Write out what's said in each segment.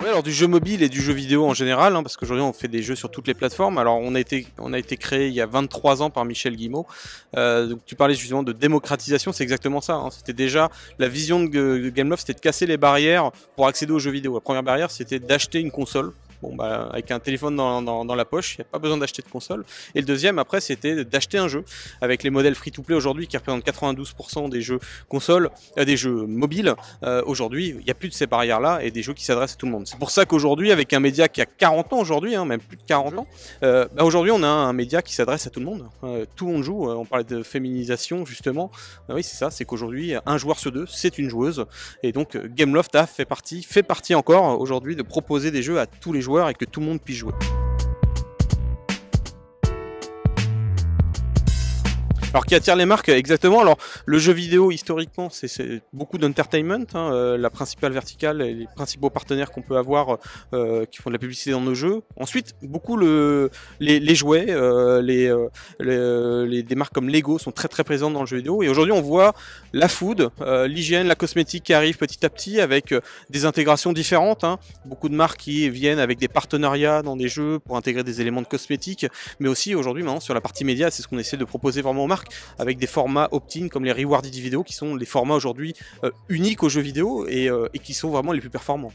Oui, alors du jeu mobile et du jeu vidéo en général, hein, parce qu'aujourd'hui on fait des jeux sur toutes les plateformes. Alors on a été créé il y a 23 ans par Michel Guillemot. Donc tu parlais justement de démocratisation, c'est exactement ça. Hein. C'était déjà la vision de Gameloft, c'était de casser les barrières pour accéder aux jeux vidéo. La première barrière, c'était d'acheter une console. Bon, bah, avec un téléphone dans la poche, il n'y a pas besoin d'acheter de console. Et le deuxième, après, c'était d'acheter un jeu. Avec les modèles free-to-play aujourd'hui qui représentent 92% des jeux consoles, des jeux mobiles, aujourd'hui, il n'y a plus de ces barrières-là et des jeux qui s'adressent à tout le monde. C'est pour ça qu'aujourd'hui, avec un média qui a 40 ans aujourd'hui, hein, même plus de 40 ans, bah, aujourd'hui, on a un média qui s'adresse à tout le monde. Tout le monde joue. On parlait de féminisation, justement. Oui, c'est ça. C'est qu'aujourd'hui, un joueur sur deux, c'est une joueuse. Et donc, Gameloft fait partie encore aujourd'hui de proposer des jeux à tous les joueurs et que tout le monde puisse jouer. Alors qui attire les marques exactement. Alors le jeu vidéo historiquement c'est beaucoup d'entertainment, hein, la principale verticale et les principaux partenaires qu'on peut avoir qui font de la publicité dans nos jeux. Ensuite beaucoup les jouets, des marques comme Lego sont très présentes dans le jeu vidéo et aujourd'hui on voit la food, l'hygiène, la cosmétique qui arrive petit à petit avec des intégrations différentes. Hein. Beaucoup de marques qui viennent avec des partenariats dans des jeux pour intégrer des éléments de cosmétique, mais aussi aujourd'hui maintenant sur la partie média c'est ce qu'on essaie de proposer vraiment aux marques avec des formats opt-in comme les rewarded vidéo qui sont les formats aujourd'hui uniques aux jeux vidéo et qui sont vraiment les plus performants.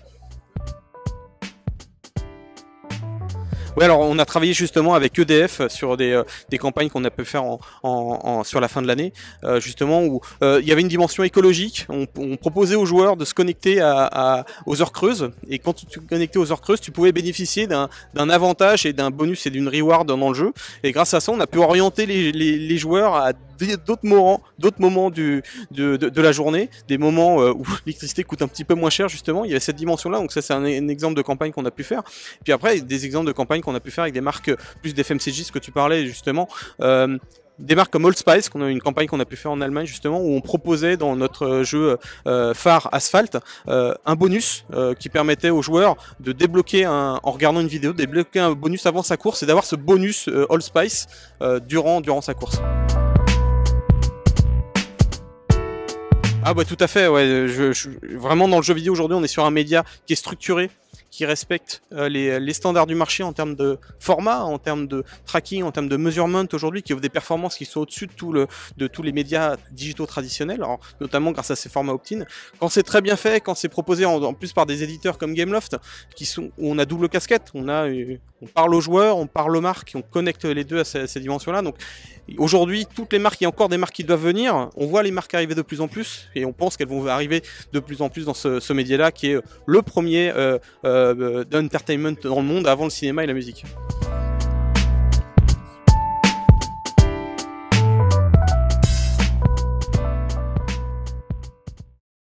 Oui, alors on a travaillé justement avec EDF sur des campagnes qu'on a pu faire sur la fin de l'année, justement où il y avait une dimension écologique. On proposait aux joueurs de se connecter aux heures creuses, et quand tu te connectais aux heures creuses, tu pouvais bénéficier d'un avantage et d'un bonus et d'une reward dans le jeu. Et grâce à ça, on a pu orienter les joueurs à d'autres moments de la journée, des moments où l'électricité coûte un petit peu moins cher justement. Il y a cette dimension-là, donc ça c'est un exemple de campagne qu'on a pu faire. Puis après, des exemples de campagnes qu'on a pu faire avec des marques plus d'FMCG, ce que tu parlais justement. Des marques comme Old Spice, qu'on a une campagne qu'on a pu faire en Allemagne justement, où on proposait dans notre jeu phare Asphalt un bonus qui permettait aux joueurs de débloquer en regardant une vidéo, de débloquer un bonus avant sa course et d'avoir ce bonus Old Spice durant sa course. Ah bah tout à fait, ouais. Vraiment dans le jeu vidéo aujourd'hui on est sur un média qui est structuré, qui respecte les standards du marché en termes de format, en termes de tracking, en termes de measurement aujourd'hui, qui offre des performances qui sont au-dessus de tous les médias digitaux traditionnels, alors, notamment grâce à ces formats opt-in. Quand c'est très bien fait, quand c'est proposé en plus par des éditeurs comme Gameloft, où on a double casquette, on parle aux joueurs, on parle aux marques, on connecte les deux à ces dimensions-là. Donc aujourd'hui, toutes les marques, il y a encore des marques qui doivent venir, on voit les marques arriver de plus en plus, et on pense qu'elles vont arriver de plus en plus dans ce média-là, qui est le premier d'entertainment dans le monde avant le cinéma et la musique.